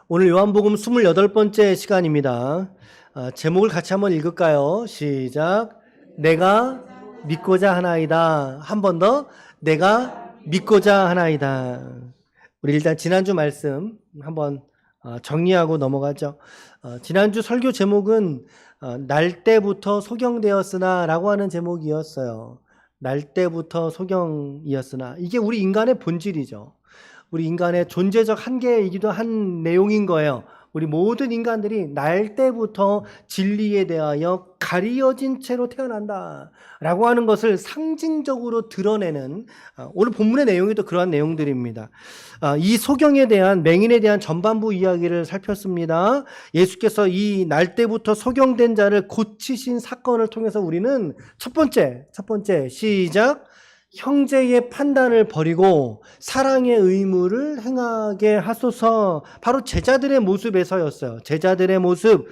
오늘 요한복음 28번째 시간입니다. 제목을 같이 한번 읽을까요? 시작. 내가 믿고자 하나이다. 한 번 더. 내가 믿고자 하나이다. 우리 일단 지난주 말씀 한번 정리하고 넘어가죠. 지난주 설교 제목은 날 때부터 소경되었으나 라고 하는 제목이었어요. 날 때부터 소경이었으나. 이게 우리 인간의 본질이죠. 우리 인간의 존재적 한계이기도 한 내용인 거예요. 우리 모든 인간들이 날 때부터 진리에 대하여 가리어진 채로 태어난다 라고 하는 것을 상징적으로 드러내는 오늘 본문의 내용이 또 그러한 내용들입니다. 이 소경에 대한 맹인에 대한 전반부 이야기를 살폈습니다. 예수께서 이 날 때부터 소경된 자를 고치신 사건을 통해서 우리는 첫 번째 시작. 형제의 판단을 버리고 사랑의 의무를 행하게 하소서. 바로 제자들의 모습에서였어요. 제자들의 모습.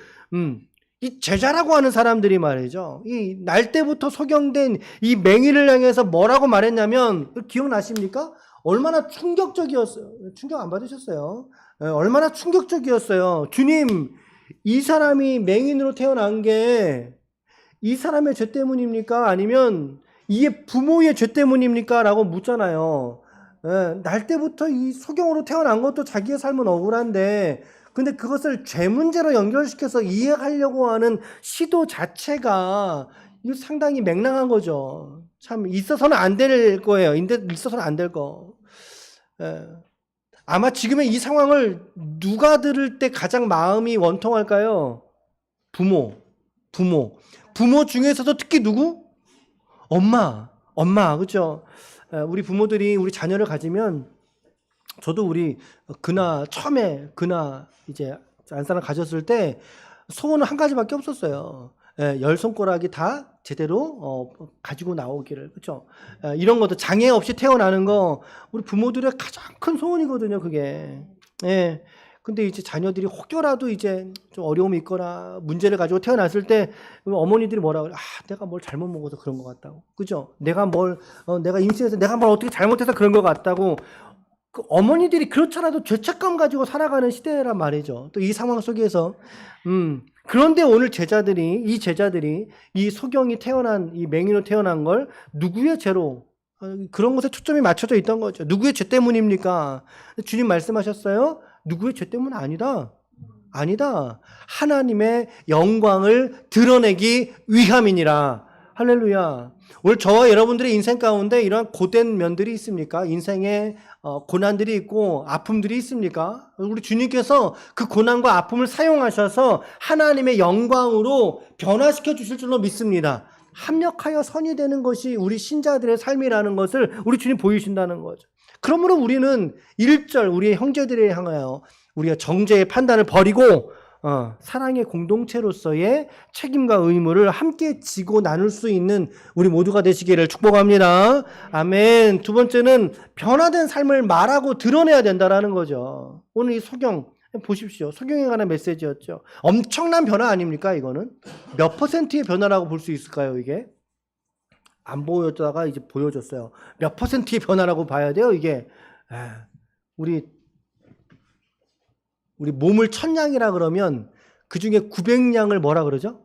이 제자라고 하는 사람들이 말이죠. 이 날 때부터 소경된 이 맹인을 향해서 뭐라고 말했냐면, 기억나십니까? 얼마나 충격적이었어요. 충격 안 받으셨어요? 얼마나 충격적이었어요. 주님, 이 사람이 맹인으로 태어난 게 이 사람의 죄 때문입니까? 아니면 이게 부모의 죄 때문입니까? 라고 묻잖아요. 날 때부터 이 소경으로 태어난 것도 자기의 삶은 억울한데, 근데 그것을 죄 문제로 연결시켜서 이해하려고 하는 시도 자체가 이거 상당히 맹랑한 거죠. 참 있어서는 안 될 거예요. 있어서는 안 될 거. 아마 지금의 이 상황을 누가 들을 때 가장 마음이 원통할까요? 부모 중에서도 특히 누구? 엄마, 그죠? 우리 부모들이 우리 자녀를 가지면, 저도 우리 처음에 이제 안사람 가졌을 때 소원은 한 가지밖에 없었어요. 10손가락이 다 제대로 가지고 나오기를, 그죠? 이런 것도 장애 없이 태어나는 거 우리 부모들의 가장 큰 소원이거든요, 그게. 근데 이제 자녀들이 혹여라도 이제 좀 어려움이 있거나 문제를 가지고 태어났을 때 어머니들이 뭐라 그래? 내가 뭘 잘못 먹어서 그런 것 같다고. 그죠? 내가 임신해서 내가 뭘 어떻게 잘못해서 그런 것 같다고. 그 어머니들이 그렇잖아도 죄책감 가지고 살아가는 시대란 말이죠. 또 이 상황 속에서. 그런데 오늘 제자들이 이 소경이 태어난, 이 맹인으로 태어난 걸 누구의 죄로, 그런 것에 초점이 맞춰져 있던 거죠. 누구의 죄 때문입니까? 주님 말씀하셨어요. 누구의 죄 때문 아니다. 하나님의 영광을 드러내기 위함이니라. 할렐루야. 오늘 저와 여러분들의 인생 가운데 이러한 고된 면들이 있습니까? 인생에 고난들이 있고 아픔들이 있습니까? 우리 주님께서 그 고난과 아픔을 사용하셔서 하나님의 영광으로 변화시켜 주실 줄로 믿습니다. 합력하여 선이 되는 것이 우리 신자들의 삶이라는 것을 우리 주님 보이신다는 거죠. 그러므로 우리는 1절 우리의 형제들에 향하여 우리가 정죄의 판단을 버리고 사랑의 공동체로서의 책임과 의무를 함께 지고 나눌 수 있는 우리 모두가 되시기를 축복합니다. 아멘. 두 번째는 변화된 삶을 말하고 드러내야 된다는 거죠. 오늘 이 소경 보십시오. 소경에 관한 메시지였죠. 엄청난 변화 아닙니까? 이거는 몇 퍼센트의 변화라고 볼 수 있을까요? 이게 안 보였다가 이제 보여줬어요. 몇 퍼센트의 변화라고 봐야 돼요, 이게. 우리 몸을 1000냥이라 그러면 그 중에 900냥을 뭐라 그러죠?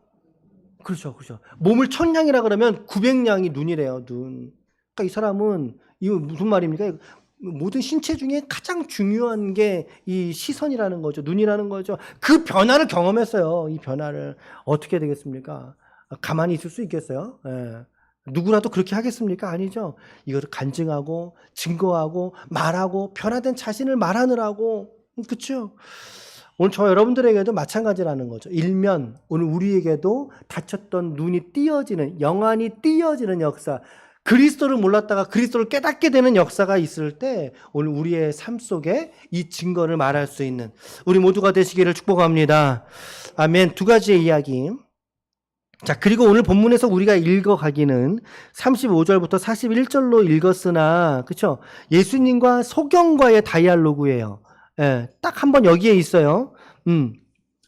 그렇죠. 몸을 1000냥이라 그러면 900냥이 눈이래요, 눈. 그러니까 이 사람은, 이거 무슨 말입니까? 모든 신체 중에 가장 중요한 게 이 시선이라는 거죠. 눈이라는 거죠. 그 변화를 경험했어요. 이 변화를. 어떻게 되겠습니까? 가만히 있을 수 있겠어요? 누구라도 그렇게 하겠습니까? 아니죠. 이것을 간증하고 증거하고 말하고 변화된 자신을 말하느라고. 그렇죠. 오늘 저 여러분들에게도 마찬가지라는 거죠. 일면 오늘 우리에게도 다쳤던 눈이 띄어지는, 영안이 띄어지는 역사, 그리스도를 몰랐다가 그리스도를 깨닫게 되는 역사가 있을 때 오늘 우리의 삶 속에 이 증거를 말할 수 있는 우리 모두가 되시기를 축복합니다. 아멘. 두 가지의 이야기. 자, 그리고 오늘 본문에서 우리가 읽어가기는 35절부터 41절로 읽었으나, 그쵸? 예수님과 소경과의 다이알로그예요. 딱 한 번 여기에 있어요.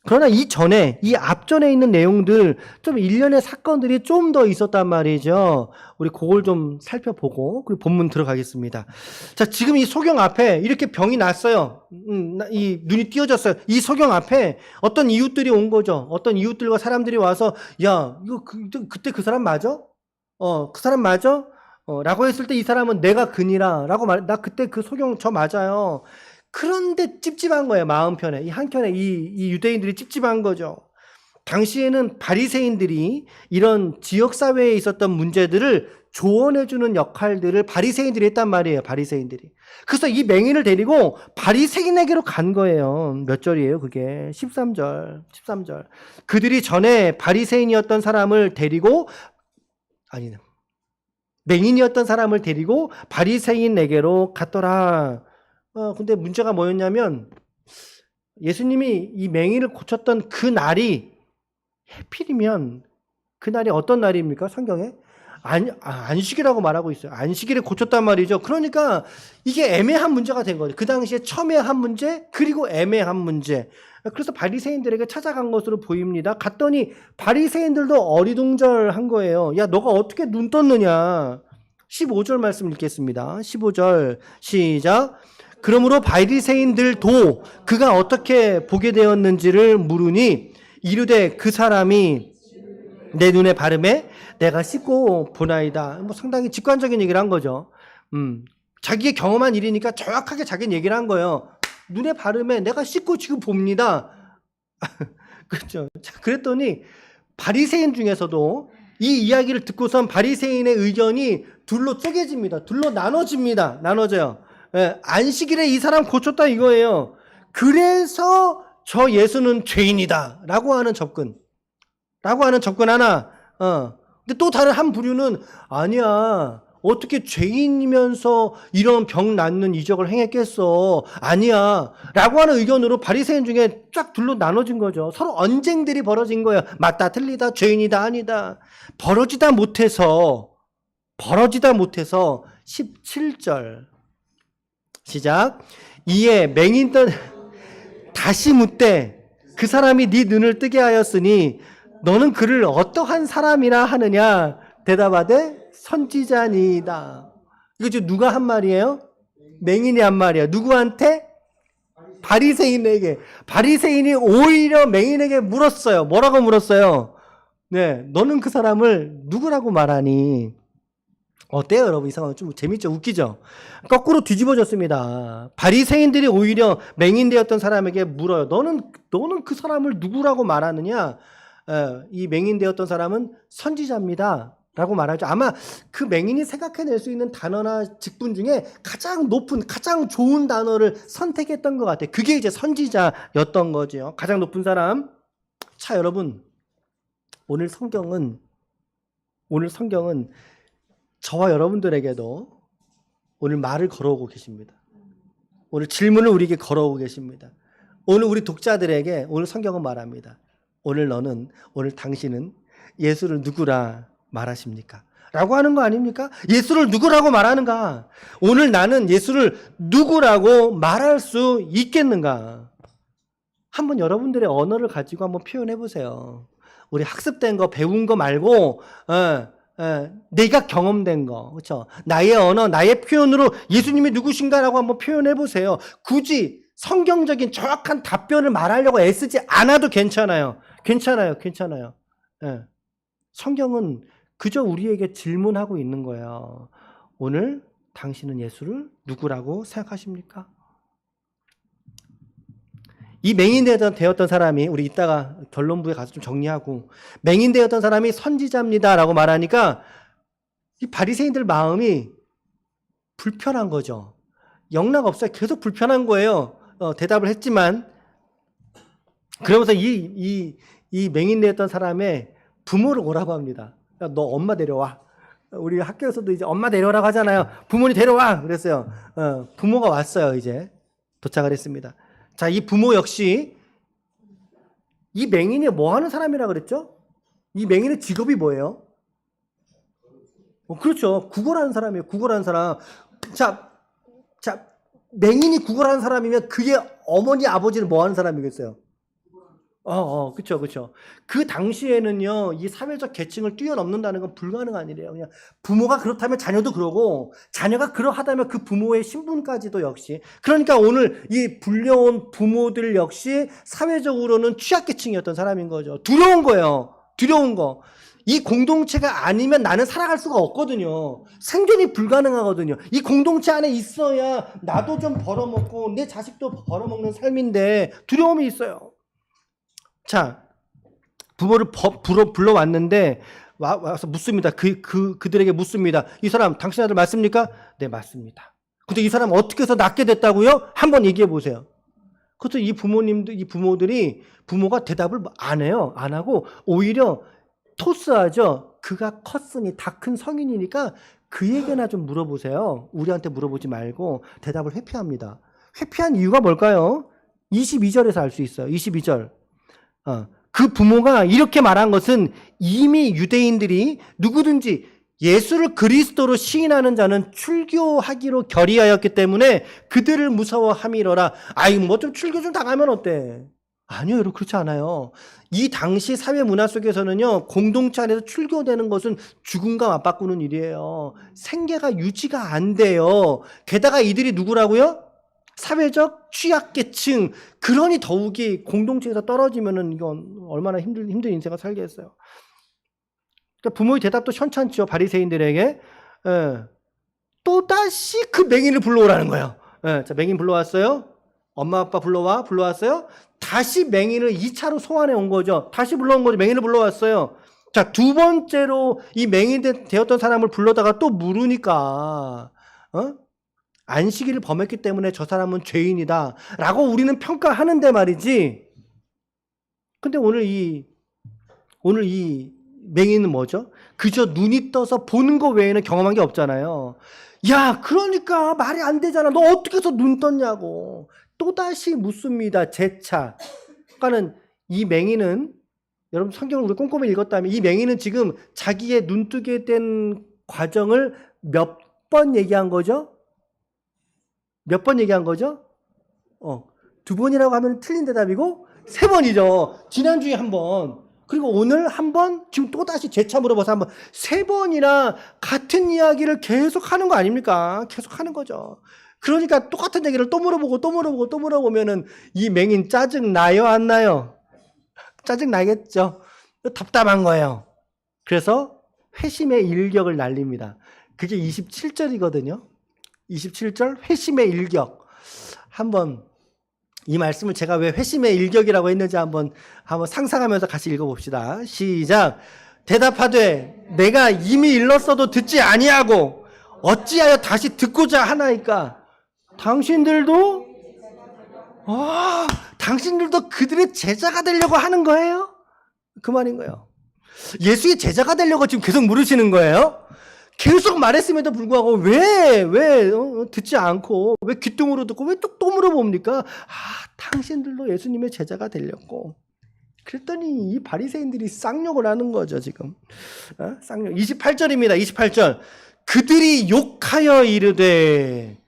그러나 이전에, 이 앞전에 있는 내용들, 좀 일련의 사건들이 좀 더 있었단 말이죠. 우리 그걸 좀 살펴보고, 그리고 본문 들어가겠습니다. 자, 지금 이 소경 앞에 이렇게 병이 났어요. 이 눈이 띄어졌어요. 이 소경 앞에 어떤 이웃들이 온 거죠. 어떤 이웃들과 사람들이 와서, 야, 이거 그때 그 사람 맞아? 그 사람 맞아? 라고 했을 때 이 사람은 내가 그니라 라고 나 그때 그 소경 저 맞아요. 그런데 찝찝한 거예요. 마음편에. 이 한켠에 이 유대인들이 찝찝한 거죠. 당시에는 바리새인들이 이런 지역사회에 있었던 문제들을 조언해주는 역할들을 바리새인들이 했단 말이에요. 바리새인들이. 그래서 이 맹인을 데리고 바리새인에게로 간 거예요. 몇 절이에요 그게? 13절. 그들이 전에 바리새인이었던 사람을 데리고 맹인이었던 사람을 데리고 바리새인에게로 갔더라. 근데 문제가 뭐였냐면 예수님이 이 맹인을 고쳤던 그 날이 해필이면 그 날이 어떤 날입니까? 성경에? 안식이라고 말하고 있어요. 안식일에 고쳤단 말이죠. 그러니까 이게 애매한 문제가 된 거죠. 그 당시에 첨예한 문제 그리고 애매한 문제. 그래서 바리새인들에게 찾아간 것으로 보입니다. 갔더니 바리새인들도 어리둥절한 거예요. 야, 너가 어떻게 눈 떴느냐. 15절 말씀 읽겠습니다. 15절 시작. 그러므로 바리새인들도 그가 어떻게 보게 되었는지를 물으니 이르되 그 사람이 내 눈에 바르매 내가 씻고 보나이다. 뭐 상당히 직관적인 얘기를 한 거죠. 자기의 경험한 일이니까 정확하게 자기는 얘기를 한 거예요. 눈에 바르매 내가 씻고 지금 봅니다. 그렇죠. 자, 그랬더니 바리새인 중에서도 이 이야기를 듣고선 바리새인의 의견이 둘로 쪼개집니다. 둘로 나눠져요. 예, 안식일에 이 사람 고쳤다 이거예요. 그래서 저 예수는 죄인이다 라고 하는 접근 하나. 근데 또 다른 한 부류는 아니야. 어떻게 죄인이면서 이런 병 낫는 이적을 행했겠어. 아니야. 라고 하는 의견으로 바리새인 중에 쫙 둘로 나눠진 거죠. 서로 언쟁들이 벌어진 거예요. 맞다 틀리다 죄인이다 아니다. 벌어지다 못해서 17절 시작. 이에 맹인들 다시 묻되 그 사람이 네 눈을 뜨게 하였으니 너는 그를 어떠한 사람이라 하느냐. 대답하되 선지자니이다. 이거 지금 누가 한 말이에요? 맹인이 한 말이에요. 누구한테? 바리새인에게. 바리새인이 오히려 맹인에게 물었어요. 뭐라고 물었어요? 네, 너는 그 사람을 누구라고 말하니? 어때요, 여러분? 이 상황 좀 재밌죠? 웃기죠? 거꾸로 뒤집어졌습니다. 바리새인들이 오히려 맹인되었던 사람에게 물어요. 너는 그 사람을 누구라고 말하느냐? 이 맹인되었던 사람은 선지자입니다. 라고 말하죠. 아마 그 맹인이 생각해낼 수 있는 단어나 직분 중에 가장 높은, 가장 좋은 단어를 선택했던 것 같아요. 그게 이제 선지자였던 거죠. 가장 높은 사람. 자, 여러분. 오늘 성경은 저와 여러분들에게도 오늘 말을 걸어오고 계십니다. 오늘 질문을 우리에게 걸어오고 계십니다. 오늘 우리 독자들에게 오늘 성경은 말합니다. 오늘 당신은 예수를 누구라 말하십니까? 라고 하는 거 아닙니까? 예수를 누구라고 말하는가? 오늘 나는 예수를 누구라고 말할 수 있겠는가? 한번 여러분들의 언어를 가지고 한번 표현해 보세요. 우리 학습된 거, 배운 거 말고 내가 경험된 거, 그렇죠? 나의 언어, 나의 표현으로 예수님이 누구신가라고 한번 표현해 보세요. 굳이 성경적인 정확한 답변을 말하려고 애쓰지 않아도 괜찮아요. 예. 성경은 그저 우리에게 질문하고 있는 거예요. 오늘 당신은 예수를 누구라고 생각하십니까? 이 맹인되었던 사람이, 우리 이따가 결론부에 가서 좀 정리하고, 맹인되었던 사람이 선지자입니다 라고 말하니까 이 바리새인들 마음이 불편한 거죠. 영락 없어요. 계속 불편한 거예요. 대답을 했지만. 그러면서 이 맹인되었던 사람의 부모를 오라고 합니다. 야, 너 엄마 데려와. 우리 학교에서도 이제 엄마 데려오라고 하잖아요. 부모님 데려와. 그랬어요. 부모가 왔어요. 이제 도착을 했습니다. 자, 이 부모 역시 이 맹인이 뭐 하는 사람이라 그랬죠? 이 맹인의 직업이 뭐예요? 그렇죠. 구걸하는 사람이에요. 구걸하는 사람. 자, 맹인이 구걸하는 사람이면 그의 어머니, 아버지는 뭐 하는 사람이겠어요? 그쵸, 그쵸. 그 당시에는요, 이 사회적 계층을 뛰어넘는다는 건 불가능한 일이에요. 그냥 부모가 그렇다면 자녀도 그러고, 자녀가 그러하다면 그 부모의 신분까지도 역시. 그러니까 오늘 이 불려온 부모들 역시 사회적으로는 취약계층이었던 사람인 거죠. 두려운 거예요. 두려운 거. 이 공동체가 아니면 나는 살아갈 수가 없거든요. 생존이 불가능하거든요. 이 공동체 안에 있어야 나도 좀 벌어먹고 내 자식도 벌어먹는 삶인데 두려움이 있어요. 자, 부모를 불러왔는데 와서 묻습니다. 그들에게 묻습니다. 이 사람 당신 아들 맞습니까? 네, 맞습니다. 근데 이 사람 어떻게 해서 낳게 됐다고요? 한번 얘기해 보세요. 그래서 이 부모들이 부모가 대답을 안 해요. 안 하고 오히려 토스하죠. 그가 컸으니 다 큰 성인이니까 그에게나 좀 물어보세요. 우리한테 물어보지 말고 대답을 회피합니다. 회피한 이유가 뭘까요? 22절에서 알 수 있어요. 22절. 그 부모가 이렇게 말한 것은 이미 유대인들이 누구든지 예수를 그리스도로 시인하는 자는 출교하기로 결의하였기 때문에 그들을 무서워함이로라. 아이 뭐 좀 출교 좀 당하면 어때? 아니요, 여러분 그렇지 않아요. 이 당시 사회 문화 속에서는요, 공동체 안에서 출교되는 것은 죽음과 맞바꾸는 일이에요. 생계가 유지가 안 돼요. 게다가 이들이 누구라고요? 사회적 취약계층. 그러니 더욱이 공동체에서 떨어지면은 이건 얼마나 힘든 인생을 살겠어요. 그러니까 부모의 대답도 현찮죠. 바리새인들에게. 예. 또다시 그 맹인을 불러오라는 거예요. 예. 자, 맹인 불러왔어요. 엄마 아빠 불러왔어요. 다시 맹인을 2차로 소환해 온 거죠. 다시 불러온 거죠. 맹인을 불러왔어요. 자, 두 번째로 이 맹인 되었던 사람을 불러다가 또 물으니까 안식일을 범했기 때문에 저 사람은 죄인이다 라고 우리는 평가하는데 말이지. 근데 오늘 이 맹인은 뭐죠? 그저 눈이 떠서 보는 거 외에는 경험한 게 없잖아요. 야, 그러니까 말이 안 되잖아. 너 어떻게 해서 눈 떴냐고. 또다시 묻습니다. 재차. 그러니까는 이 맹인은, 여러분 성경을 우리 꼼꼼히 읽었다면 이 맹인은 지금 자기의 눈 뜨게 된 과정을 몇 번 얘기한 거죠? 몇 번 얘기한 거죠? 두 번이라고 하면 틀린 대답이고, 세 번이죠. 지난주에 한 번. 그리고 오늘 한 번, 지금 또다시 재차 물어봐서 한 번, 세 번이나 같은 이야기를 계속 하는 거 아닙니까? 계속 하는 거죠. 그러니까 똑같은 얘기를 또 물어보면은 이 맹인 짜증 나요, 안 나요? 짜증 나겠죠. 답답한 거예요. 그래서 회심의 일격을 날립니다. 그게 27절이거든요. 27절 회심의 일격. 한번 이 말씀을 제가 왜 회심의 일격이라고 했는지 한번 상상하면서 같이 읽어봅시다. 시작. 대답하되 내가 이미 일렀어도 듣지 아니하고 어찌하여 다시 듣고자 하나이까. 당신들도 당신들도 그들의 제자가 되려고 하는 거예요? 그 말인 거예요. 예수의 제자가 되려고 지금 계속 물으시는 거예요? 계속 말했음에도 불구하고 왜 듣지 않고 왜 귓등으로 듣고 왜 또 물어봅니까? 당신들도 예수님의 제자가 되려고. 그랬더니 이 바리새인들이 쌍욕을 하는 거죠 지금. 쌍욕. 28절입니다. 28절. 그들이 욕하여 이르되.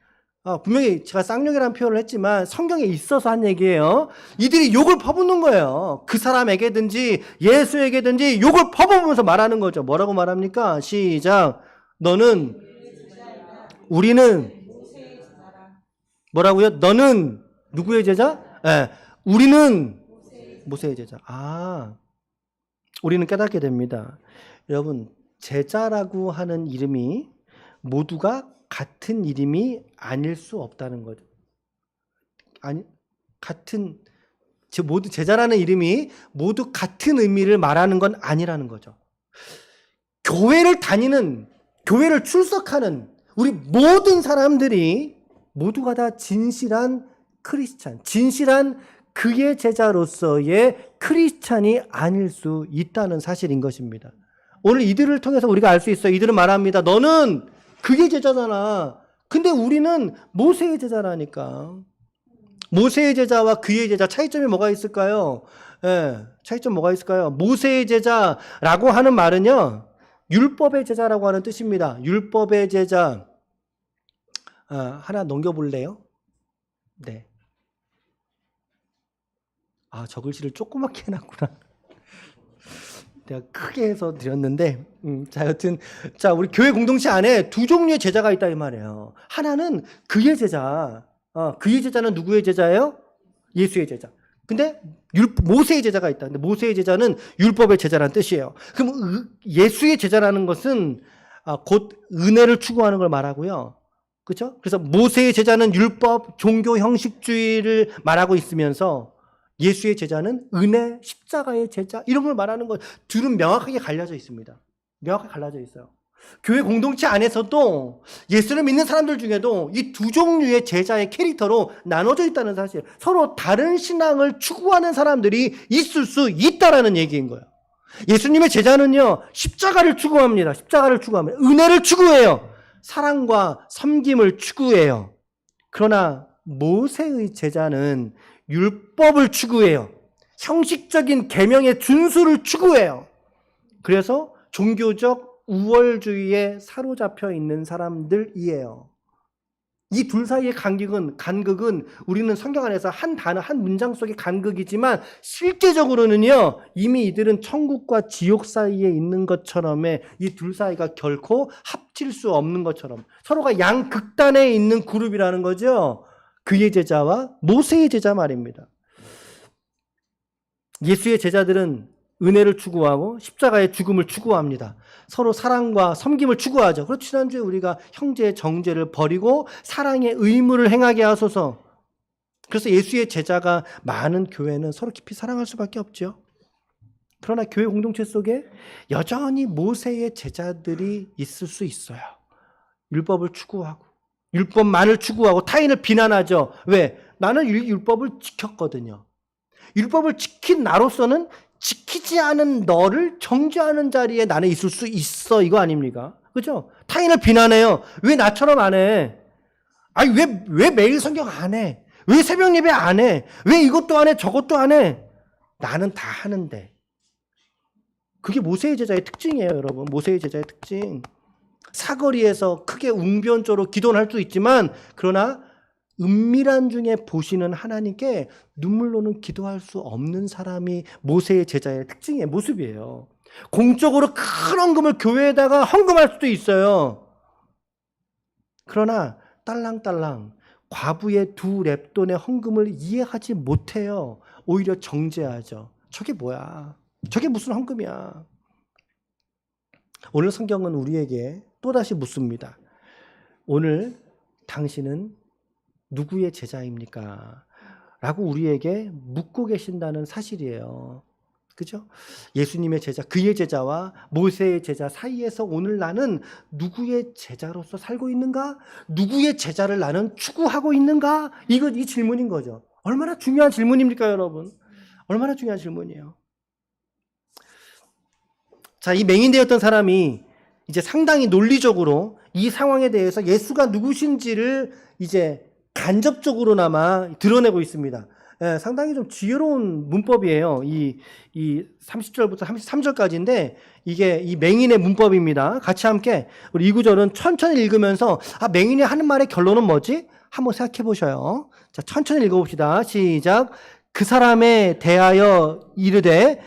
분명히 제가 쌍욕이라는 표현을 했지만 성경에 있어서 한 얘기예요. 이들이 욕을 퍼붓는 거예요. 그 사람에게든지 예수에게든지 욕을 퍼부으면서 말하는 거죠. 뭐라고 말합니까? 시작. 우리는 뭐라고요? 너는 누구의 제자? 우리는 모세의 제자. 우리는 깨닫게 됩니다. 여러분, 제자라고 하는 이름이 모두가 같은 이름이 아닐 수 없다는 거죠. 모두 제자라는 이름이 모두 같은 의미를 말하는 건 아니라는 거죠. 교회를 출석하는 우리 모든 사람들이 모두가 다 진실한 크리스찬, 진실한 그의 제자로서의 크리스찬이 아닐 수 있다는 사실인 것입니다. 오늘 이들을 통해서 우리가 알 수 있어요. 이들은 말합니다. 너는 그의 제자잖아. 근데 우리는 모세의 제자라니까. 모세의 제자와 그의 제자 차이점이 뭐가 있을까요? 차이점 뭐가 있을까요? 모세의 제자라고 하는 말은요. 율법의 제자라고 하는 뜻입니다. 율법의 제자. 하나 넘겨볼래요? 네. 아, 저 글씨를 조그맣게 해놨구나. 내가 크게 해서 드렸는데, 자, 여튼, 자, 우리 교회 공동체 안에 두 종류의 제자가 있다, 이 말이에요. 하나는 그의 제자. 그의 제자는 누구의 제자예요? 예수의 제자. 근데 모세의 제자가 있다. 근데 모세의 제자는 율법의 제자라는 뜻이에요. 그럼 예수의 제자라는 것은 곧 은혜를 추구하는 걸 말하고요. 그렇죠? 그래서 모세의 제자는 율법, 종교 형식주의를 말하고 있으면서 예수의 제자는 은혜, 십자가의 제자 이런 걸 말하는 것. 둘은 명확하게 갈려져 있습니다. 명확하게 갈라져 있어요. 교회 공동체 안에서도 예수를 믿는 사람들 중에도 이 두 종류의 제자의 캐릭터로 나눠져 있다는 사실. 서로 다른 신앙을 추구하는 사람들이 있을 수 있다라는 얘기인 거예요. 예수님의 제자는요, 십자가를 추구합니다. 십자가를 추구합니다. 은혜를 추구해요. 사랑과 섬김을 추구해요. 그러나 모세의 제자는 율법을 추구해요. 형식적인 계명의 준수를 추구해요. 그래서 종교적 우월주의에 사로잡혀 있는 사람들이에요. 이 둘 사이의 간극은 우리는 성경 안에서 한 단어, 한 문장 속의 간극이지만 실제적으로는요, 이미 이들은 천국과 지옥 사이에 있는 것처럼의 이 둘 사이가 결코 합칠 수 없는 것처럼 서로가 양극단에 있는 그룹이라는 거죠. 그의 제자와 모세의 제자 말입니다. 예수의 제자들은 은혜를 추구하고 십자가의 죽음을 추구합니다. 서로 사랑과 섬김을 추구하죠. 그렇죠. 지난주에 우리가 형제의 정죄를 버리고 사랑의 의무를 행하게 하소서. 그래서 예수의 제자가 많은 교회는 서로 깊이 사랑할 수밖에 없죠. 그러나 교회 공동체 속에 여전히 모세의 제자들이 있을 수 있어요. 율법을 추구하고 율법만을 추구하고 타인을 비난하죠. 왜? 나는 율법을 지켰거든요. 율법을 지킨 나로서는 지키지 않은 너를 정죄하는 자리에 나는 있을 수 있어. 이거 아닙니까? 그죠? 타인을 비난해요. 왜 나처럼 안 해? 아니, 왜 매일 성경 안 해? 왜 새벽 예배 안 해? 왜 이것도 안 해? 저것도 안 해? 나는 다 하는데. 그게 모세의 제자의 특징이에요, 여러분. 모세의 제자의 특징. 사거리에서 크게 웅변조로 기도는 할 수 있지만, 그러나 은밀한 중에 보시는 하나님께 눈물로는 기도할 수 없는 사람이 모세의 제자의 특징의 모습이에요. 공적으로 큰 헌금을 교회에다가 헌금할 수도 있어요. 그러나 딸랑딸랑 과부의 2렙돈의 헌금을 이해하지 못해요. 오히려 정죄하죠. 저게 뭐야? 저게 무슨 헌금이야? 오늘 성경은 우리에게 또다시 묻습니다. 오늘 당신은 누구의 제자입니까? 라고 우리에게 묻고 계신다는 사실이에요. 그죠? 예수님의 제자, 그의 제자와 모세의 제자 사이에서 오늘 나는 누구의 제자로서 살고 있는가? 누구의 제자를 나는 추구하고 있는가? 이 질문인 거죠. 얼마나 중요한 질문입니까, 여러분? 얼마나 중요한 질문이에요. 자, 이 맹인되었던 사람이 이제 상당히 논리적으로 이 상황에 대해서 예수가 누구신지를 이제 간접적으로나마 드러내고 있습니다. 예, 상당히 좀 지혜로운 문법이에요. 이 30절부터 33절까지인데 이게 이 맹인의 문법입니다. 같이 함께 우리 이 구절은 천천히 읽으면서 맹인이 하는 말의 결론은 뭐지? 한번 생각해 보셔요. 자, 천천히 읽어봅시다. 시작. 그 사람에 대하여 이르되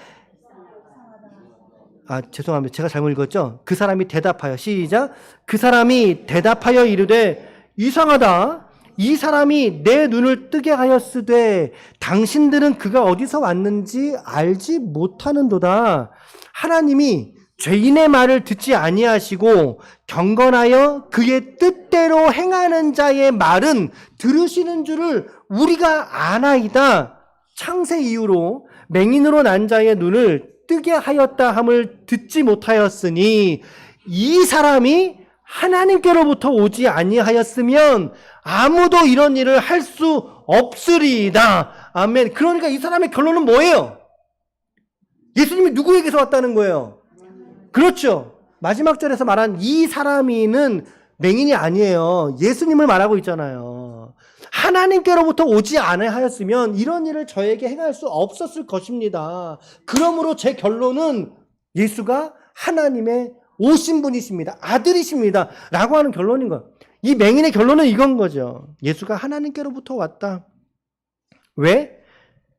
죄송합니다. 제가 잘못 읽었죠? 그 사람이 대답하여 시작. 그 사람이 대답하여 이르되 이상하다. 이 사람이 내 눈을 뜨게 하였으되 당신들은 그가 어디서 왔는지 알지 못하는도다. 하나님이 죄인의 말을 듣지 아니하시고 경건하여 그의 뜻대로 행하는 자의 말은 들으시는 줄을 우리가 아나이다. 창세 이후로 맹인으로 난 자의 눈을 뜨게 하였다 함을 듣지 못하였으니 이 사람이 하나님께로부터 오지 아니하였으면 아무도 이런 일을 할 수 없으리이다. 아멘. 그러니까 이 사람의 결론은 뭐예요? 예수님이 누구에게서 왔다는 거예요? 그렇죠. 마지막 절에서 말한 이 사람이는 맹인이 아니에요. 예수님을 말하고 있잖아요. 하나님께로부터 오지 아니하였으면 이런 일을 저에게 행할 수 없었을 것입니다. 그러므로 제 결론은 예수가 하나님의 오신 분이십니다. 아들이십니다. 라고 하는 결론인 거예요. 이 맹인의 결론은 이건 거죠. 예수가 하나님께로부터 왔다. 왜?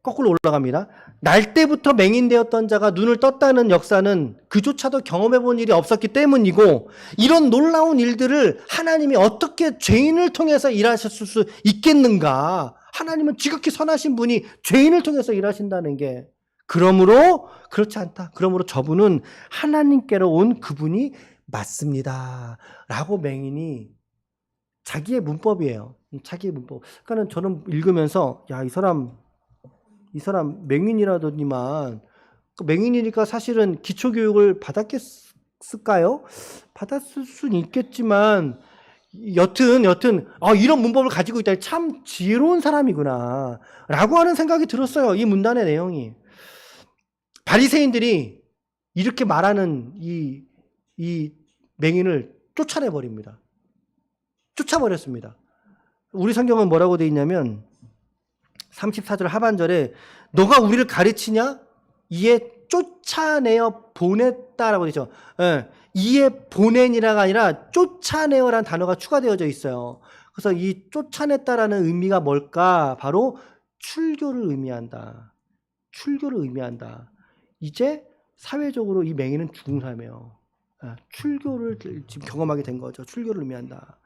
거꾸로 올라갑니다. 날 때부터 맹인되었던 자가 눈을 떴다는 역사는 그조차도 경험해 본 일이 없었기 때문이고, 이런 놀라운 일들을 하나님이 어떻게 죄인을 통해서 일하셨을 수 있겠는가? 하나님은 지극히 선하신 분이 죄인을 통해서 일하신다는 게, 그러므로 그렇지 않다. 그러므로 저분은 하나님께로 온 그분이 맞습니다. 라고 맹인이 자기의 문법이에요. 자기의 문법. 그러니까 저는 읽으면서 야, 이 사람 맹인이라더니만, 맹인이니까 사실은 기초교육을 받았을까요? 받았을 수는 있겠지만 여튼 이런 문법을 가지고 있다니 참 지혜로운 사람이구나 라고 하는 생각이 들었어요. 이 문단의 내용이. 바리새인들이 이렇게 말하는 이 맹인을 쫓아내버립니다. 쫓아버렸습니다. 우리 성경은 뭐라고 되어 있냐면 34절 하반절에 너가 우리를 가르치냐? 이에 쫓아내어 보냈다라고 되죠. 예, 이에 보낸이라가 아니라 쫓아내어라는 단어가 추가되어져 있어요. 그래서 이 쫓아냈다라는 의미가 뭘까? 바로 출교를 의미한다. 출교를 의미한다. 이제 사회적으로 이 맹인은 죽은 사람이에요. 출교를 지금 경험하게 된 거죠. 출교를 의미한다.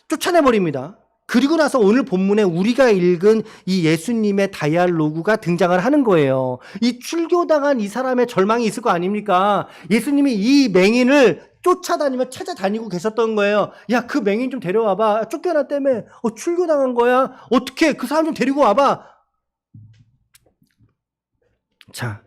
쫓아내버립니다. 그리고 나서 오늘 본문에 우리가 읽은 이 예수님의 다이알로그가 등장을 하는 거예요. 이 출교당한 이 사람의 절망이 있을 거 아닙니까? 예수님이 이 맹인을 쫓아다니며 찾아다니고 계셨던 거예요. 야, 그 맹인 좀 데려와봐. 쫓겨났다며. 출교당한 거야. 어떻게 그 사람 좀 데리고 와봐. 자,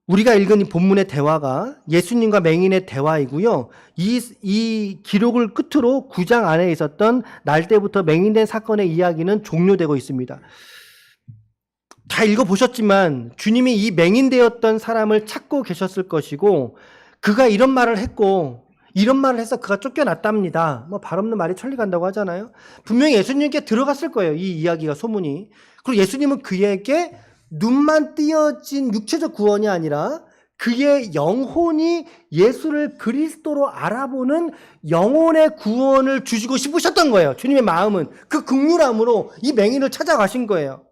우리가 읽은 이 본문의 대화가 예수님과 맹인의 대화이고요. 이 기록을 끝으로 9장 안에 있었던 날 때부터 맹인된 사건의 이야기는 종료되고 있습니다. 다 읽어보셨지만 주님이 이 맹인되었던 사람을 찾고 계셨을 것이고, 그가 이런 말을 했고 이런 말을 해서 그가 쫓겨났답니다. 발 없는 말이 천리 간다고 하잖아요. 분명히 예수님께 들어갔을 거예요. 이 이야기가, 소문이. 그리고 예수님은 그에게 눈만 띄어진 육체적 구원이 아니라 그의 영혼이 예수를 그리스도로 알아보는 영혼의 구원을 주시고 싶으셨던 거예요. 주님의 마음은 그 긍휼함으로 이 맹인을 찾아가신 거예요.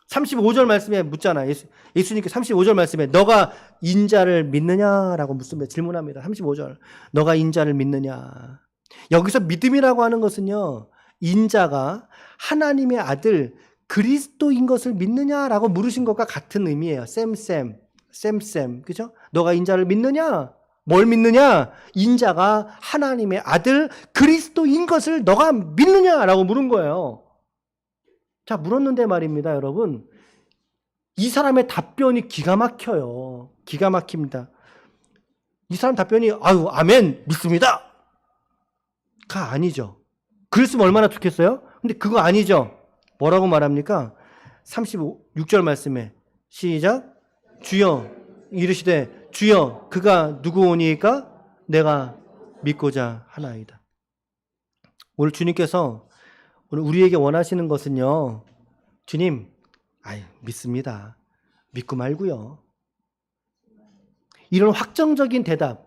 35절 말씀에 묻잖아요. 예수님께 35절 말씀에 너가 인자를 믿느냐라고 묻습니다. 질문합니다. 35절. 너가 인자를 믿느냐. 여기서 믿음이라고 하는 것은요, 인자가 하나님의 아들 그리스도인 것을 믿느냐라고 물으신 것과 같은 의미예요. 쌤. 그죠? 너가 인자를 믿느냐? 뭘 믿느냐? 인자가 하나님의 아들 그리스도인 것을 너가 믿느냐라고 물은 거예요. 자, 물었는데 말입니다, 여러분. 이 사람의 답변이 기가 막혀요. 기가 막힙니다. 이 사람 답변이 아유, 아멘, 믿습니다. 가 아니죠. 그랬으면 얼마나 좋겠어요? 근데 그거 아니죠. 뭐라고 말합니까? 36절 말씀에 시작. 주여 이르시되 주여 그가 누구오니까 내가 믿고자 하나이다. 오늘 주님께서 오늘 우리에게 원하시는 것은요, 주님, 믿습니다. 믿고 말고요. 이런 확정적인 대답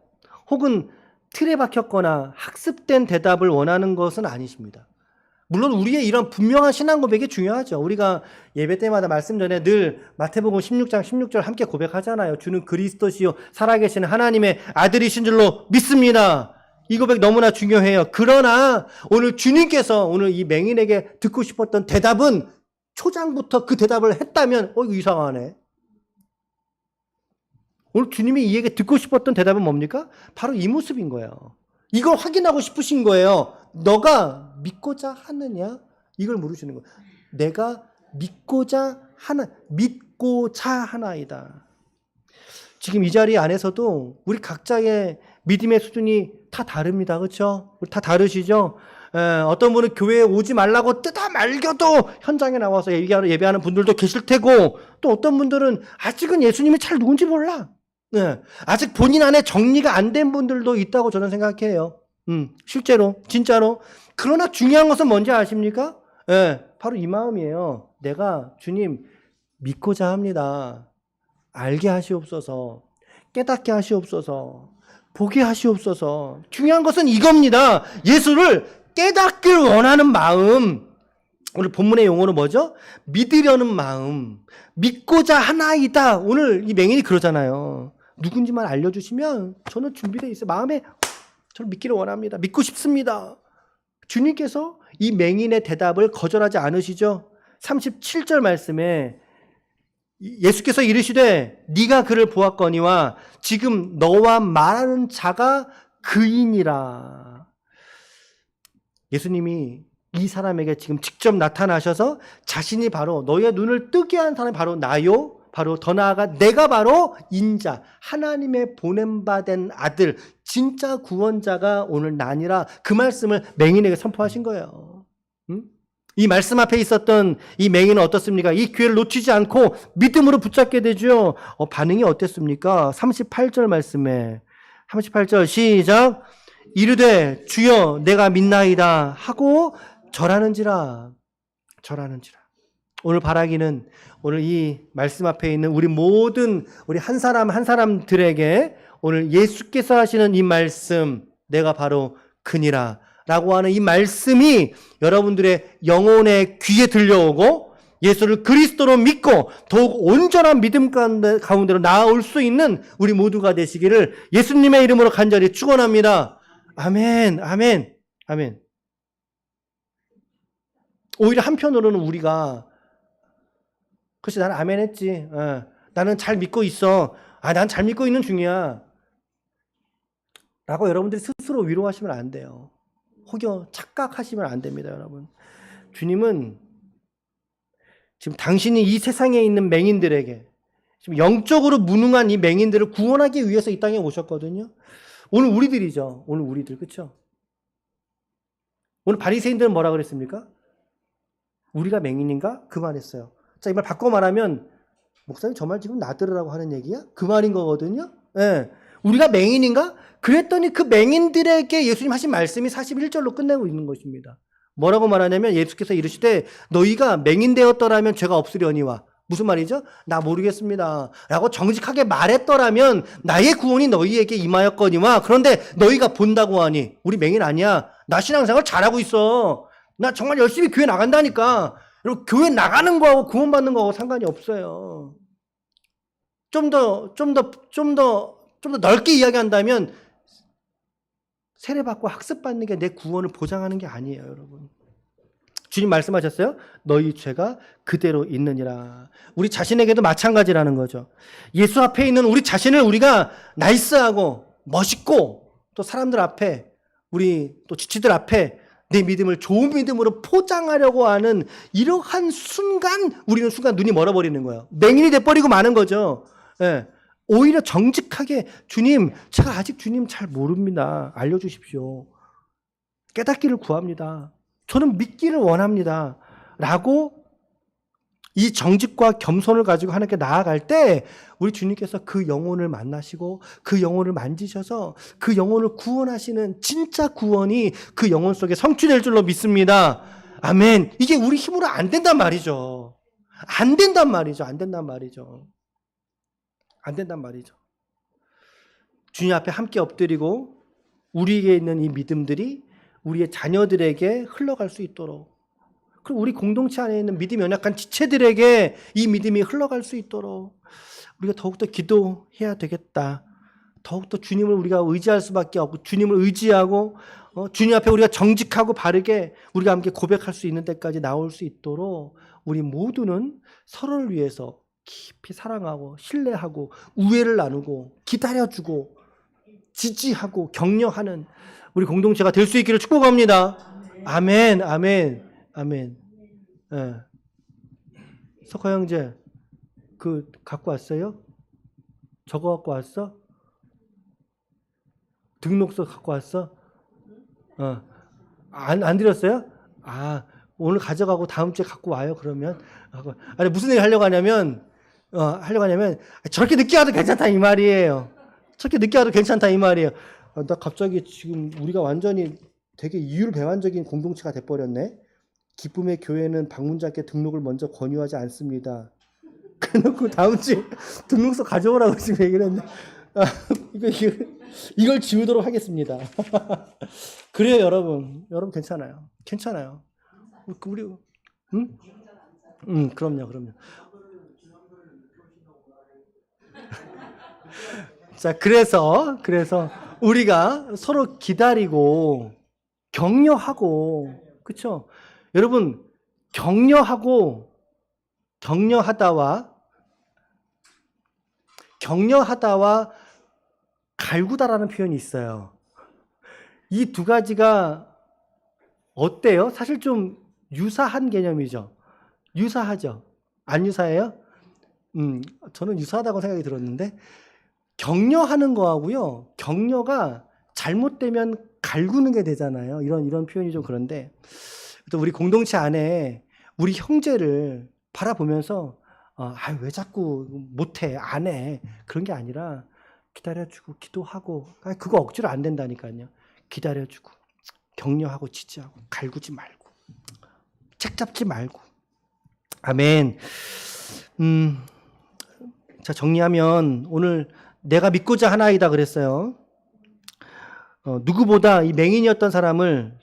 혹은 틀에 박혔거나 학습된 대답을 원하는 것은 아니십니다. 물론 우리의 이런 분명한 신앙 고백이 중요하죠. 우리가 예배 때마다 말씀 전에 늘 마태복음 16장 16절 함께 고백하잖아요. 주는 그리스도시요 살아계신 하나님의 아들이신 줄로 믿습니다. 이 고백 너무나 중요해요. 그러나 오늘 주님께서 오늘 이 맹인에게 듣고 싶었던 대답은 초장부터 그 대답을 했다면 이거 이상하네. 오늘 주님이 이에게 듣고 싶었던 대답은 뭡니까? 바로 이 모습인 거예요. 이걸 확인하고 싶으신 거예요. 너가 믿고자 하느냐? 이걸 물으시는 거예요. 내가 믿고자 하나이다. 지금 이 자리 안에서도 우리 각자의 믿음의 수준이 다 다릅니다. 그렇죠? 다 다르시죠? 어떤 분은 교회에 오지 말라고 뜯어 말겨도 현장에 나와서 예배하는 분들도 계실 테고, 또 어떤 분들은 아직은 예수님이 잘 누군지 몰라. 아직 본인 안에 정리가 안 된 분들도 있다고 저는 생각해요. 실제로, 진짜로. 그러나 중요한 것은 뭔지 아십니까? 바로 이 마음이에요. 내가 주님 믿고자 합니다. 알게 하시옵소서. 깨닫게 하시옵소서. 보게 하시옵소서. 중요한 것은 이겁니다. 예수를 깨닫길 원하는 마음. 오늘 본문의 용어는 뭐죠? 믿으려는 마음, 믿고자 하나이다. 오늘 이 맹인이 그러잖아요. 누군지만 알려주시면 저는 준비되어 있어요. 마음에 저는 믿기를 원합니다. 믿고 싶습니다. 주님께서 이 맹인의 대답을 거절하지 않으시죠? 37절 말씀에 예수께서 이르시되 네가 그를 보았거니와 지금 너와 말하는 자가 그이니라. 예수님이 이 사람에게 지금 직접 나타나셔서 자신이 바로 너의 눈을 뜨게 한 사람이 바로 나요. 바로 더 나아가 내가 바로 인자, 하나님의 보냄받은 아들, 진짜 구원자가 오늘 나니라. 그 말씀을 맹인에게 선포하신 거예요. 이 말씀 앞에 있었던 이 맹인은 어떻습니까? 이 기회를 놓치지 않고 믿음으로 붙잡게 되죠. 반응이 어땠습니까? 38절 말씀에 38절 시작. 이르되 주여 내가 믿나이다 하고 절하는지라. 오늘 바라기는 오늘 이 말씀 앞에 있는 우리 모든 우리 한 사람 한 사람들에게 오늘 예수께서 하시는 이 말씀, 내가 바로 그니라 라고 하는 이 말씀이 여러분들의 영혼의 귀에 들려오고 예수를 그리스도로 믿고 더욱 온전한 믿음 가운데로 나아올 수 있는 우리 모두가 되시기를 예수님의 이름으로 간절히 축원합니다. 아멘, 아멘, 아멘. 오히려 한편으로는 우리가 글쎄 나는 아멘 했지. 나는 잘 믿고 있어. 난 잘 믿고 있는 중이야. 라고 여러분들이 스스로 위로하시면 안 돼요. 혹여 착각하시면 안 됩니다, 여러분. 주님은 지금 당신이 이 세상에 있는 맹인들에게 지금 영적으로 무능한 이 맹인들을 구원하기 위해서 이 땅에 오셨거든요. 오늘 우리들이죠. 오늘 우리들, 그렇죠? 오늘 바리새인들은 뭐라 그랬습니까? 우리가 맹인인가? 그 말했어요. 자, 이 말 바꿔 말하면 목사님 저 말 지금 나 들으라고 하는 얘기야? 그 말인 거거든요. 예. 우리가 맹인인가? 그랬더니 그 맹인들에게 예수님 하신 말씀이 41절로 끝내고 있는 것입니다. 뭐라고 말하냐면 예수께서 이르시되 너희가 맹인 되었더라면 죄가 없으려니와. 무슨 말이죠? 나 모르겠습니다 라고 정직하게 말했더라면 나의 구원이 너희에게 임하였거니와. 그런데 너희가 본다고 하니 우리 맹인 아니야. 나 신앙생활 잘하고 있어. 나 정말 열심히 교회 나간다니까. 여러분, 교회 나가는 거하고 구원받는 거하고 상관이 없어요. 좀 더 넓게 이야기한다면 세례받고 학습받는 게 내 구원을 보장하는 게 아니에요, 여러분. 주님 말씀하셨어요. 너희 죄가 그대로 있느니라. 우리 자신에게도 마찬가지라는 거죠. 예수 앞에 있는 우리 자신을 우리가 나이스하고 멋있고 또 사람들 앞에 우리 또 지치들 앞에 내 믿음을 좋은 믿음으로 포장하려고 하는 이러한 순간 우리는 순간 눈이 멀어버리는 거예요. 맹인이 돼버리고 마는 거죠. 예. 오히려 정직하게 주님, 제가 아직 주님 잘 모릅니다. 알려주십시오. 깨닫기를 구합니다. 저는 믿기를 원합니다. 라고 이 정직과 겸손을 가지고 하나님께 나아갈 때 우리 주님께서 그 영혼을 만나시고 그 영혼을 만지셔서 그 영혼을 구원하시는 진짜 구원이 그 영혼 속에 성취될 줄로 믿습니다. 아멘. 이게 우리 힘으로 안 된단 말이죠. 안 된단 말이죠. 주님 앞에 함께 엎드리고 우리에게 있는 이 믿음들이 우리의 자녀들에게 흘러갈 수 있도록, 그리고 우리 공동체 안에 있는 믿음이 연약한 지체들에게 이 믿음이 흘러갈 수 있도록 우리가 더욱더 기도해야 되겠다. 더욱더 주님을 우리가 의지할 수밖에 없고 주님을 의지하고 주님 앞에 우리가 정직하고 바르게 우리가 함께 고백할 수 있는 데까지 나올 수 있도록 우리 모두는 서로를 위해서 깊이 사랑하고 신뢰하고 우애를 나누고 기다려주고 지지하고 격려하는 우리 공동체가 될 수 있기를 축복합니다. 아멘, 아멘, 아멘. 예. 석화 형제, 그 갖고 왔어요? 저거 갖고 왔어? 등록서 갖고 왔어? 안 드렸어요? 오늘 가져가고 다음 주에 갖고 와요, 그러면. 아니, 무슨 얘기 하려고 하냐면, 저렇게 늦게 와도 괜찮다, 이 말이에요. 저렇게 늦게 와도 괜찮다, 이 말이에요. 나 갑자기 지금 우리가 완전히 되게 이율배반적인 공동체가 돼버렸네. 기쁨의 교회는 방문자께 등록을 먼저 권유하지 않습니다. 그래놓고 다음 주에 등록서 가져오라고 지금 얘기를 했는데, 이걸 지우도록 하겠습니다. 그래요, 여러분. 여러분 괜찮아요. 우리 응? 그럼요, 그럼요. 자, 그래서 우리가 서로 기다리고 격려하고, 그쵸? 여러분, 격려하고 격려하다와 격려하다와 갈구다라는 표현이 있어요. 이 두 가지가 어때요? 사실 좀 유사한 개념이죠. 유사하죠. 안 유사해요? 저는 유사하다고 생각이 들었는데, 격려하는 거하고요. 격려가 잘못되면 갈구는 게 되잖아요. 이런 표현이 좀 그런데, 또 우리 공동체 안에 우리 형제를 바라보면서, 왜 자꾸 못해, 안 해. 그런 게 아니라, 기다려주고, 기도하고, 그거 억지로 안 된다니까요. 기다려주고, 격려하고, 지지하고, 갈구지 말고, 책 잡지 말고. 아멘. 자, 정리하면 오늘 내가 믿고자 하나이다 그랬어요. 누구보다 이 맹인이었던 사람을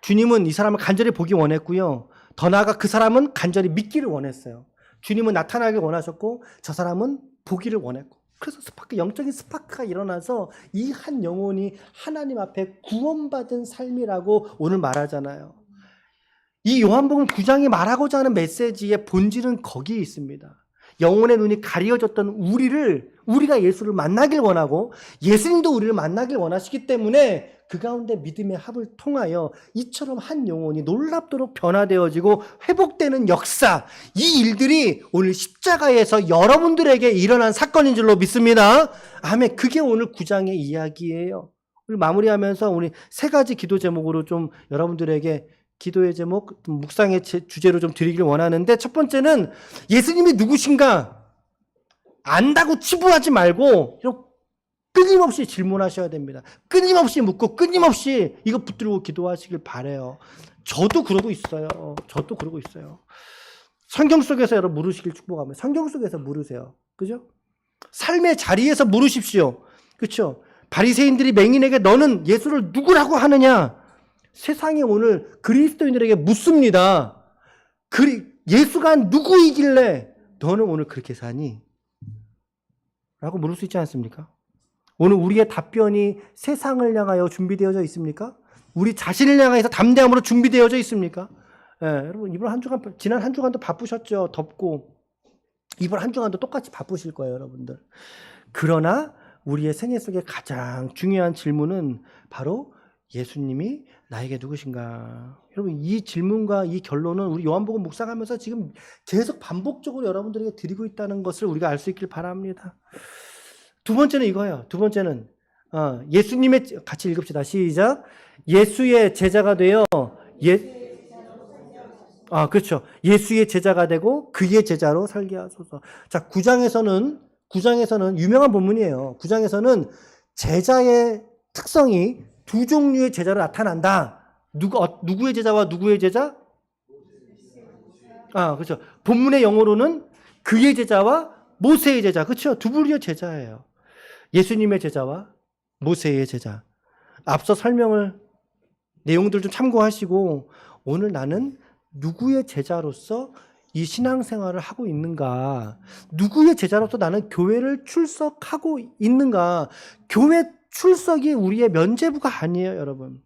주님은 이 사람을 간절히 보기 원했고요. 더 나아가 그 사람은 간절히 믿기를 원했어요. 주님은 나타나길 원하셨고 저 사람은 보기를 원했고, 그래서 영적인 스파크가 일어나서 이 한 영혼이 하나님 앞에 구원받은 삶이라고 오늘 말하잖아요. 이 요한복음 9장이 말하고자 하는 메시지의 본질은 거기에 있습니다. 영혼의 눈이 가려졌던 우리가 예수를 만나길 원하고 예수님도 우리를 만나길 원하시기 때문에 그 가운데 믿음의 합을 통하여 이처럼 한 영혼이 놀랍도록 변화되어지고 회복되는 역사, 이 일들이 오늘 십자가에서 여러분들에게 일어난 사건인 줄로 믿습니다. 아멘. 그게 오늘 9장의 이야기예요. 오늘 마무리하면서 우리 세 가지 기도 제목으로 좀 여러분들에게 기도의 제목, 묵상의 주제로 좀 드리길 원하는데, 첫 번째는 예수님이 누구신가 안다고 치부하지 말고 끊임없이 질문하셔야 됩니다. 끊임없이 묻고 끊임없이 이거 붙들고 기도하시길 바라요. 저도 그러고 있어요. 성경 속에서 여러분 물으시길 축복합니다. 성경 속에서 물으세요. 그죠? 삶의 자리에서 물으십시오. 그렇죠? 바리새인들이 맹인에게 너는 예수를 누구라고 하느냐? 세상이 오늘 그리스도인들에게 묻습니다. 예수가 누구이길래 너는 오늘 그렇게 사니? 라고 물을 수 있지 않습니까? 오늘 우리의 답변이 세상을 향하여 준비되어져 있습니까? 우리 자신을 향해서 담대함으로 준비되어져 있습니까? 여러분, 지난 한 주간도 바쁘셨죠? 덥고. 이번 한 주간도 똑같이 바쁘실 거예요, 여러분들. 그러나 우리의 생애 속에 가장 중요한 질문은 바로 예수님이 나에게 누구신가? 여러분, 이 질문과 이 결론은 우리 요한복음 묵상하면서 지금 계속 반복적으로 여러분들에게 드리고 있다는 것을 우리가 알 수 있길 바랍니다. 두 번째는 이거예요. 두 번째는 예수님의, 같이 읽읍시다. 시작. 예수의 제자가 되어 그렇죠. 예수의 제자가 되고 그의 제자로 살게 하소서. 자, 9장에서는 유명한 본문이에요. 9장에서는 제자의 특성이 두 종류의 제자로 나타난다. 누구의 제자와 누구의 제자? 그렇죠. 본문의 영어로는 그의 제자와 모세의 제자. 그렇죠. 두 부류의 제자예요. 예수님의 제자와 모세의 제자. 앞서 설명을 내용들 좀 참고하시고 오늘 나는 누구의 제자로서 이 신앙생활을 하고 있는가? 누구의 제자로서 나는 교회를 출석하고 있는가? 교회 출석이 우리의 면죄부가 아니에요, 여러분.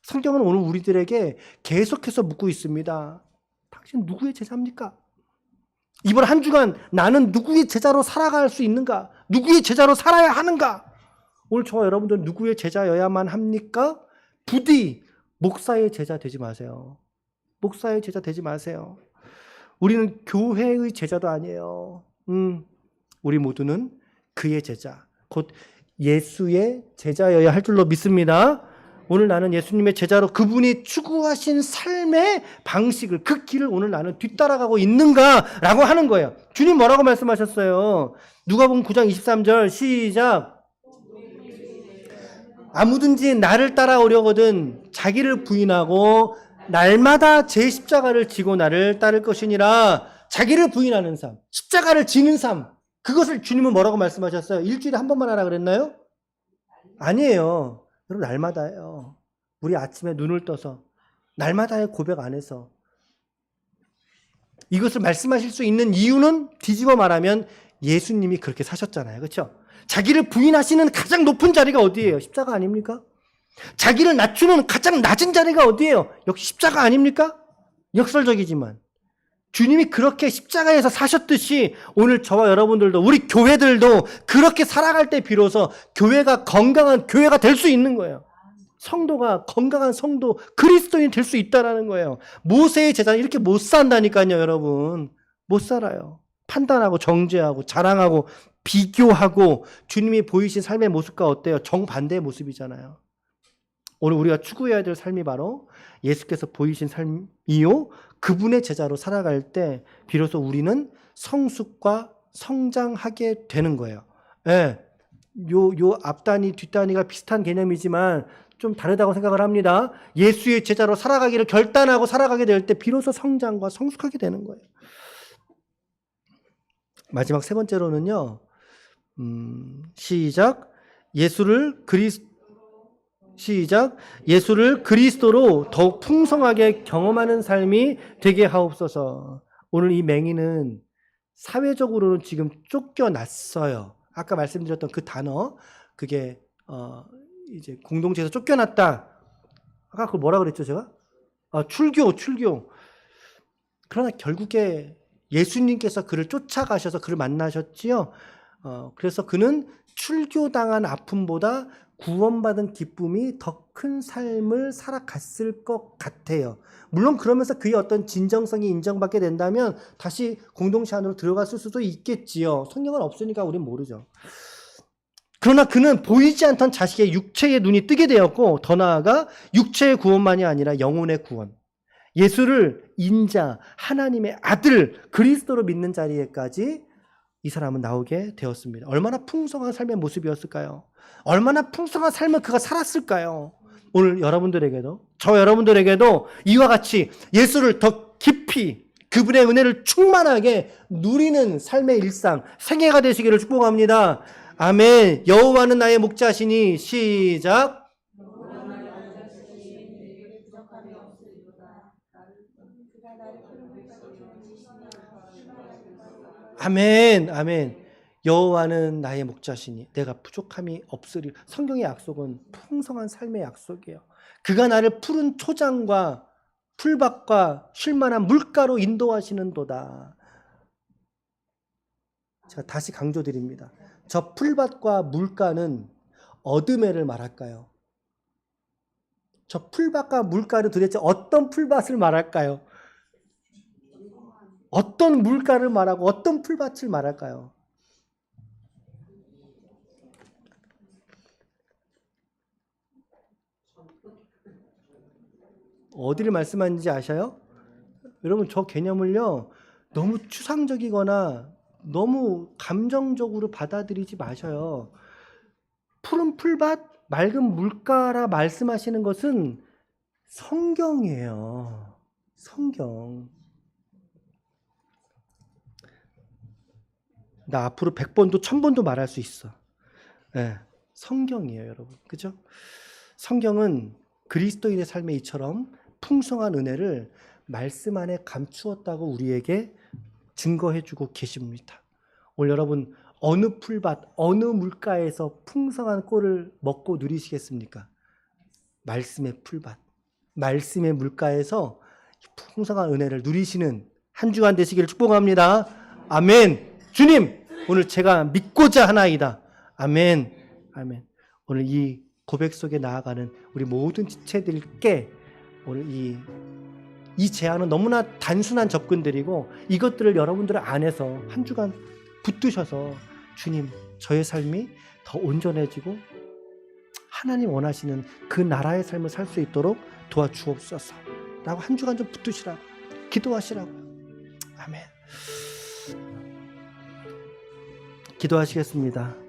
성경은 오늘 우리들에게 계속해서 묻고 있습니다. 당신 누구의 제자입니까? 이번 한 주간 나는 누구의 제자로 살아갈 수 있는가? 누구의 제자로 살아야 하는가? 오늘 저와 여러분들은 누구의 제자여야만 합니까? 부디 목사의 제자 되지 마세요. 목사의 제자 되지 마세요. 우리는 교회의 제자도 아니에요. 우리 모두는 그의 제자, 곧 예수의 제자여야 할 줄로 믿습니다. 오늘 나는 예수님의 제자로 그분이 추구하신 삶의 방식을, 그 길을 오늘 나는 뒤따라가고 있는가라고 하는 거예요. 주님 뭐라고 말씀하셨어요? 누가복음 9장 23절 시작. 아무든지 나를 따라오려거든 자기를 부인하고 날마다 제 십자가를 지고 나를 따를 것이니라. 자기를 부인하는 삶, 십자가를 지는 삶, 그것을 주님은 뭐라고 말씀하셨어요? 일주일에 한 번만 하라 그랬나요? 아니에요. 여러분, 날마다예요. 우리 아침에 눈을 떠서 날마다의 고백 안에서 이것을 말씀하실 수 있는 이유는 뒤집어 말하면 예수님이 그렇게 사셨잖아요. 그렇죠? 자기를 부인하시는 가장 높은 자리가 어디예요? 십자가 아닙니까? 자기를 낮추는 가장 낮은 자리가 어디예요? 역시 십자가 아닙니까? 역설적이지만 주님이 그렇게 십자가에서 사셨듯이 오늘 저와 여러분들도 우리 교회들도 그렇게 살아갈 때 비로소 교회가 건강한 교회가 될 수 있는 거예요. 성도가 건강한 성도 그리스도인이 될 수 있다는 거예요. 모세의 제자는 이렇게 못 산다니까요. 여러분 못 살아요. 판단하고 정죄하고 자랑하고 비교하고 주님이 보이신 삶의 모습과 어때요? 정반대의 모습이잖아요. 오늘 우리가 추구해야 될 삶이 바로 예수께서 보이신 삶이요 그분의 제자로 살아갈 때 비로소 우리는 성숙과 성장하게 되는 거예요. 예. 요 앞단위 뒷단위가 비슷한 개념이지만 좀 다르다고 생각을 합니다. 예수의 제자로 살아가기를 결단하고 살아가게 될 때 비로소 성장과 성숙하게 되는 거예요. 마지막 세 번째로는요. 시작. 예수를 그리스도로 더욱 풍성하게 경험하는 삶이 되게 하옵소서. 오늘 이 맹인은 사회적으로는 지금 쫓겨났어요. 아까 말씀드렸던 그 단어, 그게 이제 공동체에서 쫓겨났다. 아까 그걸 뭐라 그랬죠, 제가? 출교. 그러나 결국에 예수님께서 그를 쫓아가셔서 그를 만나셨지요. 그래서 그는 출교당한 아픔보다 구원받은 기쁨이 더 큰 삶을 살아갔을 것 같아요. 물론 그러면서 그의 어떤 진정성이 인정받게 된다면 다시 공동체 안으로 들어갔을 수도 있겠지요. 성경은 없으니까 우린 모르죠. 그러나 그는 보이지 않던 자식의 육체의 눈이 뜨게 되었고 더 나아가 육체의 구원만이 아니라 영혼의 구원. 예수를 인자, 하나님의 아들, 그리스도로 믿는 자리에까지 이 사람은 나오게 되었습니다. 얼마나 풍성한 삶의 모습이었을까요? 얼마나 풍성한 삶을 그가 살았을까요? 오늘 여러분들에게도, 저 여러분들에게도 이와 같이 예수를 더 깊이 그분의 은혜를 충만하게 누리는 삶의 일상, 생애가 되시기를 축복합니다. 아멘. 여호와는 나의 목자시니 시작. 아멘. 여호와는 나의 목자시니 내가 부족함이 없으리. 성경의 약속은 풍성한 삶의 약속이에요. 그가 나를 푸른 초장과 풀밭과 쉴만한 물가로 인도하시는도다. 제가 다시 강조드립니다. 저 풀밭과 물가는 어둠에를 말할까요? 저 풀밭과 물가는 도대체 어떤 풀밭을 말할까요? 어떤 물가를 말하고 어떤 풀밭을 말할까요? 어디를 말씀하는지 아셔요? 여러분 저 개념을요 너무 추상적이거나 너무 감정적으로 받아들이지 마셔요. 푸른 풀밭, 맑은 물가라 말씀하시는 것은 성경이에요. 성경. 나 앞으로 100번도 1000번도 말할 수 있어. 네, 성경이에요, 여러분. 그죠? 성경은 그리스도인의 삶에 이처럼 풍성한 은혜를 말씀 안에 감추었다고 우리에게 증거해주고 계십니다. 오늘 여러분 어느 풀밭, 어느 물가에서 풍성한 꼴을 먹고 누리시겠습니까? 말씀의 풀밭, 말씀의 물가에서 풍성한 은혜를 누리시는 한 주간 되시기를 축복합니다. 아멘. 주님, 오늘 제가 믿고자 하나이다. 아멘. 오늘 이 고백 속에 나아가는 우리 모든 지체들께 오늘 이 제안은 너무나 단순한 접근들이고 이것들을 여러분들 안에서 한 주간 붙드셔서 주님, 저의 삶이 더 온전해지고 하나님 원하시는 그 나라의 삶을 살 수 있도록 도와주옵소서 라고 한 주간 좀 붙드시라고 기도하시라고. 아멘. 기도하시겠습니다.